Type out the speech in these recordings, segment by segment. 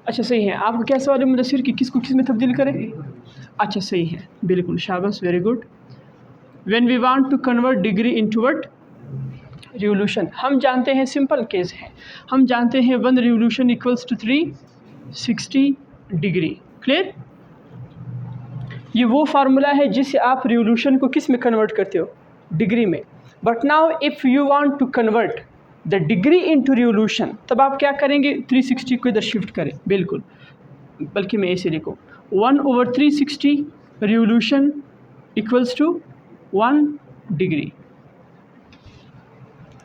अच्छा सही है। आपका क्या सवाल है मुदस्सिर कि किसको किस में तब्दील करें? अच्छा सही है, बिल्कुल शाबाश, very good. When we want to convert degree into what? Revolution. हम जानते हैं सिंपल केस है, हम जानते हैं 1 revolution equals to 360 degree. Clear? ये वो फार्मूला है जिससे आप रिवोल्यूशन को किस में कन्वर्ट करते हो? डिग्री में। But now if you want to convert the degree into revolution, तब आप क्या करेंगे? 360 को इधर शिफ्ट करें, बिल्कुल, बल्कि मैं ऐसे लिखूँ 1/360 रिवोल्यूशन इक्वल्स टू 1 डिग्री।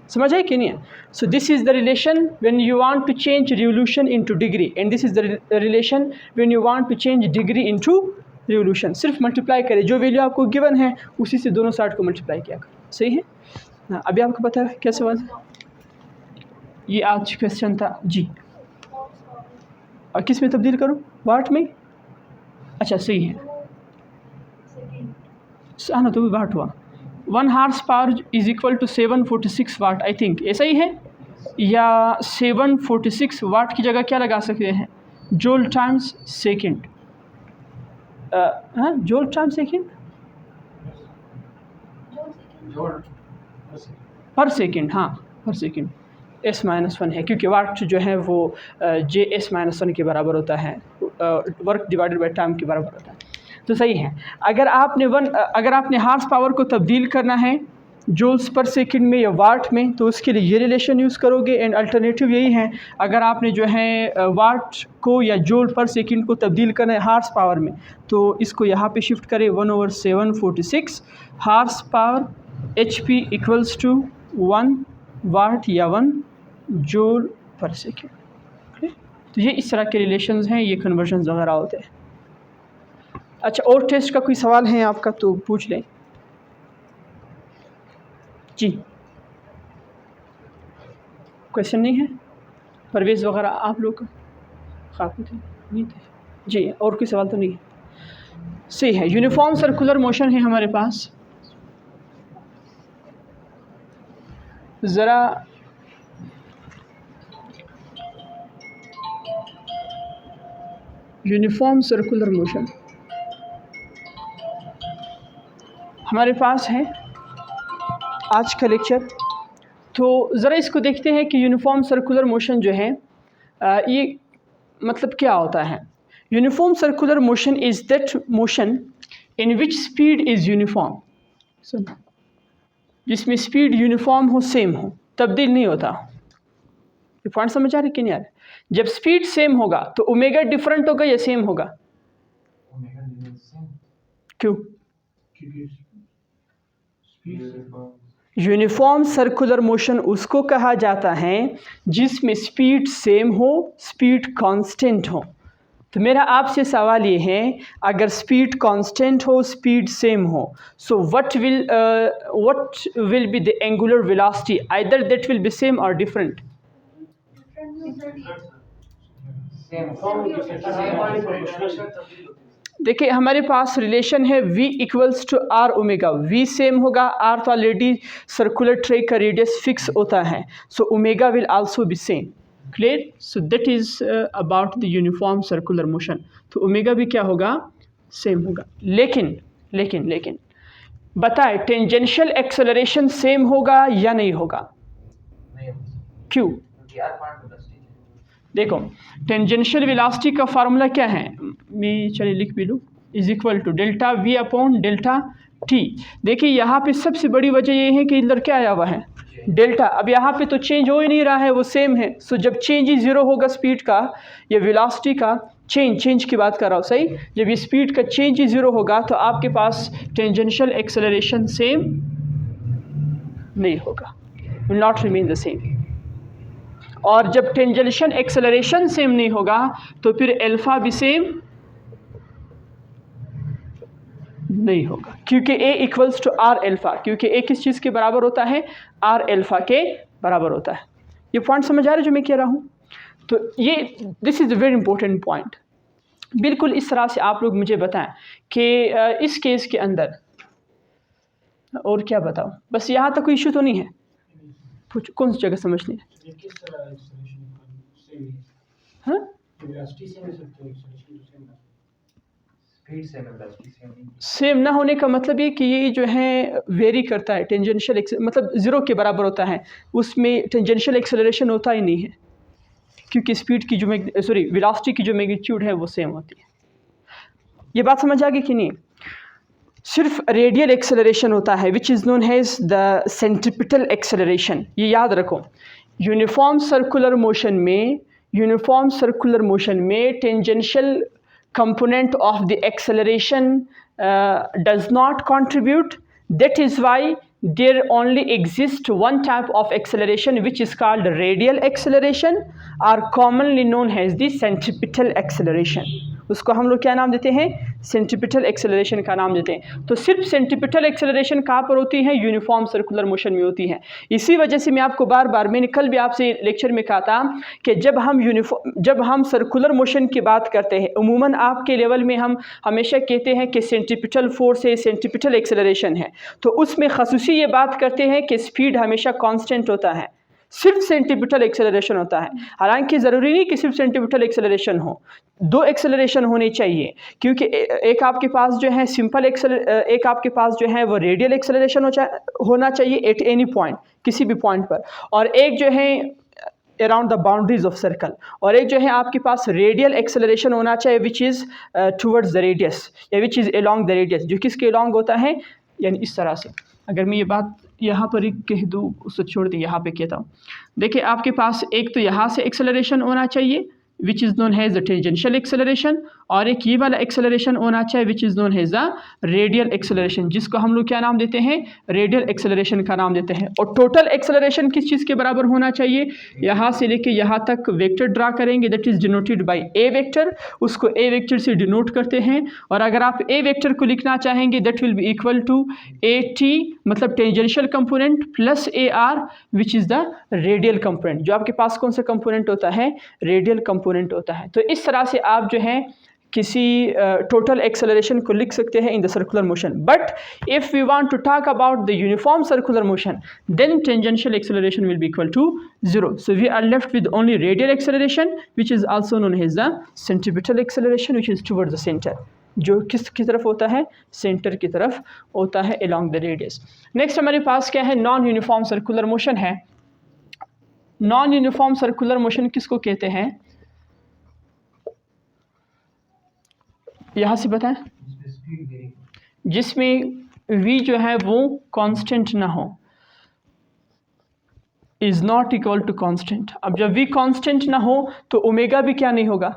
समझ है कि नहीं? So this is the relation when you want to change revolution into degree, and this is the relation when you want to change degree into revolution. सिर्फ मल्टीप्लाई करें, जो value आपको given है उसी से दोनों साइड को मल्टीप्लाई किया करें। सही है? हाँ, अभी आपको पता है क्या सवाल है? ये आज क्वेश्चन था जी। और किस में तब्दील करूँ? वाट में? अच्छा सही है, हाँ ना, तो भी वाट हुआ। 1 horse power is equal to 746 watt, I think ऐसा ही है, या 746 वाट की जगह क्या लगा सकते हैं? Joule times second. हाँ, जूल टाइम्स सेकेंड, पर सेकेंड, हाँ पर सेकेंड। S-1 है क्योंकि वाट जो है वो JS-1 के बराबर होता है, वर्क डिवाइडेड बाय टाइम के बराबर होता है। तो सही है। अगर आपने हार्स पावर को तब्दील करना है जूल्स पर सेकंड में या वाट में, तो उसके लिए ये रिलेशन यूज़ करोगे, एंड अल्टरनेटिव यही है अगर आपने जो है वाट को या जूल पर सेकंड को तब्दील करना है हार्स पावर में, तो इसको यहाँ पे शिफ्ट करें 1/746 horse power HP equals to 1 watt या 1 जूल पर सेकेंड। तो ये इस तरह के रिलेशंस हैं, ये कन्वर्जन्स वगैरह होते हैं। अच्छा, और टेस्ट का कोई सवाल है आपका तो पूछ लें जी। क्वेश्चन नहीं है? परवेज़ वगैरह आप लोग काफ़ी थे नहीं थे जी? और कोई सवाल तो नहीं है? सही है। यूनिफॉर्म सर्कुलर मोशन है हमारे पास। ज़रा यूनिफॉर्म सर्कुलर मोशन हमारे पास है आज का लेक्चर। तो ज़रा इसको देखते हैं कि यूनिफॉर्म सर्कुलर मोशन जो है ये मतलब क्या होता है। Uniform circular motion is that motion in which speed is uniform, जिसमें स्पीड यूनिफॉर्म हो, सेम हो, तब्दील नहीं होता। ये पॉइंट समझ आ रही कि नहीं आ रही? जब स्पीड सेम होगा तो ओमेगा डिफरेंट होगा या सेम होगा? क्यों? यूनिफॉर्म सर्कुलर मोशन उसको कहा जाता है जिसमें स्पीड सेम हो, स्पीड कांस्टेंट हो। तो मेरा आपसे सवाल ये है, अगर स्पीड कांस्टेंट हो, स्पीड सेम हो, so what will be the angular velocity, either that will be same और डिफरेंट? देखिए हमारे पास रिलेशन है V equals to R omega. V same होगा, R तो ऑलरेडी सर्कुलर ट्रैक का रेडियस फिक्स होता है, so omega will also be same. Clear? So that is about the uniform circular motion. तो ओमेगा भी क्या होगा? सेम होगा। लेकिन बताए टेंजेंशियल एक्सेलरेशन सेम होगा या नहीं होगा? क्यों? देखो टेंजेंशियल वेलोसिटी का फार्मूला क्या है, मैं चलिए लिख भी लूँ, is equal to delta V upon delta T। देखिए यहाँ पे सबसे बड़ी वजह ये है कि इधर क्या आया हुआ है? डेल्टा। अब यहाँ पे तो चेंज हो ही नहीं रहा है, वो सेम है। सो जब चेंज ही ज़ीरो होगा स्पीड का या वेलोसिटी का, चेंज की बात कर रहा हूँ, सही, जब ये स्पीड का चेंज ही ज़ीरो होगा तो आपके पास टेंजेंशियल एक्सेलरेशन सेम नहीं होगा, will not remain the same. और जब टेंजेंशियल एक्सेलरेशन सेम नहीं होगा तो फिर अल्फा भी सेम नहीं होगा, क्योंकि A equals to R alpha, क्योंकि A किस चीज़ के बराबर होता है? R अल्फा के बराबर होता है। ये पॉइंट समझ आ रहा है जो मैं कह रहा हूँ? तो ये this is a very important point. बिल्कुल इस तरह से आप लोग मुझे बताएं कि इस केस के अंदर और क्या बताओ, बस यहाँ तक कोई इशू तो नहीं है? कौन सी जगह समझनी है? हाँ सेम ना होने का मतलब ये कि ये जो है वेरी करता है, टेंजेंशियल मतलब ज़ीरो के बराबर होता है, उसमें टेंजेंशियल एक्सेलरेशन होता ही नहीं है, क्योंकि स्पीड की जो वेलोसिटी की जो मैग्नीट्यूड है वो सेम होती है। ये बात समझ आ गई कि नहीं? सिर्फ रेडियल एक्सेलरेशन होता है which is known as the centripetal acceleration. ये याद रखो, यूनिफॉर्म सर्कुलर मोशन में tangential component of the acceleration does not contribute. That is why there only exists one type of acceleration which is called radial acceleration, or commonly known as the centripetal acceleration. उसको हम लोग क्या नाम देते हैं? Centripetal acceleration का नाम देते हैं। तो सिर्फ सेंट्रिपिटल एक्सेलरेशन कहाँ पर होती है? यूनिफॉर्म सर्कुलर मोशन में होती है। इसी वजह से मैं आपको मैंने कल भी आपसे लेक्चर में कहा था कि जब हम सर्कुलर मोशन की बात करते हैं, उमूमन आपके लेवल में हम हमेशा कहते हैं कि सेंट्रिपिटल फोर्स है, सेंट्रिपिटल एक्सेलरेशन है, तो उसमें खसूसी ये बात करते हैं कि स्पीड हमेशा कांस्टेंट होता है, सिर्फ सेंट्रिपिटल एक्सेलरेशन होता है। हालांकि ज़रूरी नहीं कि सिर्फ सेंट्रिपिटल एक्सेलरेशन हो, दो एक्सेलरेशन होने चाहिए, क्योंकि एक आपके पास जो है एक आपके पास जो है वो रेडियल एक्सेलरेशन होना चाहिए एट एनी पॉइंट, किसी भी पॉइंट पर, और एक जो है around the boundaries of circle, और एक जो है आपके पास रेडियल एक्सेलरेशन होना चाहिए which is towards the radius, या which is along the radius, जो किसके अलोंग होता है, यानी इस तरह से। अगर मैं ये बात यहाँ पर ही कह दूँ, उसको छोड़ दी, यहाँ पे कहता हूँ। देखिए आपके पास एक तो यहाँ से एक्सेलरेशन होना चाहिए which is known has the tangential acceleration, और एक ये वाला एक्सेलरेशन होना चाहिए which is known has the radial acceleration, जिसको हम लोग क्या नाम देते हैं? रेडियल एक्सेलरेशन का नाम देते हैं। और टोटल एक्सेलरेशन किस चीज़ के बराबर होना चाहिए? यहाँ से लेके यहाँ तक वेक्टर ड्रा करेंगे, that is denoted by A vector, उसको ए वेक्टर से डिनोट करते हैं। और अगर आप ए वेक्टर को लिखना चाहेंगे that will be equal to a t, मतलब tangential component, plus a r which is the radial component. जो आपके पास कौन सा कंपोनेंट होता है? रेडियल कंपोनेंट होता है। तो इस तरह से आप जो है किसी टोटल एक्सेलरेशन को लिख सकते हैं in the circular motion. But if we want to talk about the uniform circular motion, then tangential acceleration will be equal to 0. So we are left with only radial acceleration which is also known as the centripetal acceleration which is towards the centre, जो किसकी तरफ होता है? Centre की तरफ होता है along the radius. Next हमारे पास क्या है? नॉन यूनिफॉर्म सर्कुलर मोशन है। नॉन यूनिफॉर्म सर्कुलर मोशन किसको कहते हैं? यहाँ से बताएं। जिसमें v जो है वो कांस्टेंट ना हो, is not equal to constant. अब जब v कांस्टेंट ना हो तो ओमेगा भी क्या नहीं होगा?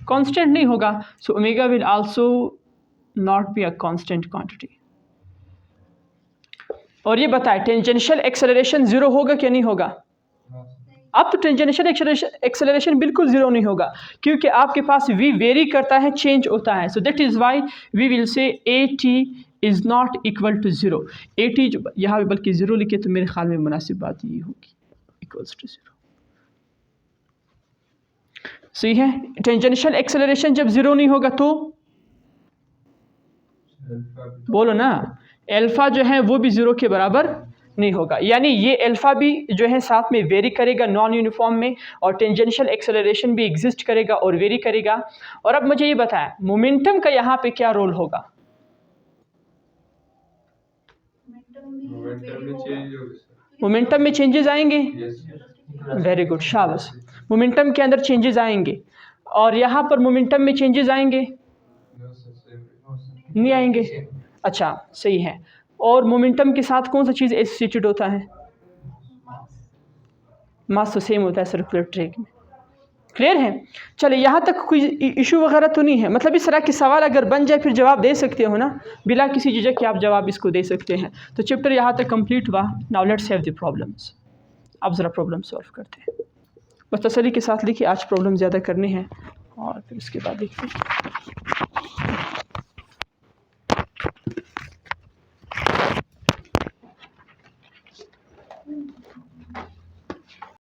कांस्टेंट नहीं होगा। सो omega will also not be a constant quantity. और ये बताए टेंजेंशियल एक्सेलरेशन 0 होगा क्या नहीं होगा? अब तो टेंजेंशियल एक्सेलरेशन बिल्कुल ज़ीरो नहीं होगा, क्योंकि आपके पास v वेरी करता है, चेंज होता है। So that is why we will say A T is not equal to 0। A T जो यहाँ पे बल्कि 0 लिखे तो मेरे ख्याल में मुनासिब बात ये होगी, इक्वल्स टू 0। सही है। टेंजेंशियल एक्सेलरेशन जब 0 नहीं होगा तो बोलो ना, अल्फ़ा जो है वो भी 0 के बराबर नहीं होगा। यानी ये अल्फ़ा भी जो है साथ में वेरी करेगा नॉन यूनिफॉर्म में, और टेंजेंशियल एक्सेलरेशन भी एग्जिस्ट करेगा और वेरी करेगा। और अब मुझे ये बताएं मोमेंटम का यहाँ पे क्या रोल होगा? मोमेंटम में चेंजेस आएंगे। वेरी गुड, शाबाश। मोमेंटम के अंदर चेंजेस आएंगे, और यहाँ पर मोमेंटम में चेंजेस आएंगे? नहीं आएंगे। अच्छा, सही है। और मोमेंटम के साथ कौन सा चीज़ एसोसिएटेड होता है? मास तो सेम होता है सर्कुलर ट्रैक में। क्लियर है? चले, यहाँ तक कोई इशू वगैरह तो नहीं है? मतलब इस तरह के सवाल अगर बन जाए फिर जवाब दे सकते हो ना, बिला किसी झिझक के आप जवाब इसको दे सकते हैं। तो चैप्टर यहाँ तक कंप्लीट हुआ। Now let's have the problems. अब ज़रा प्रॉब्लम सॉल्व करते हैं। बस तसल्ली के साथ लिखिए, आज प्रॉब्लम ज़्यादा करने हैं और फिर उसके बाद देखते हैं।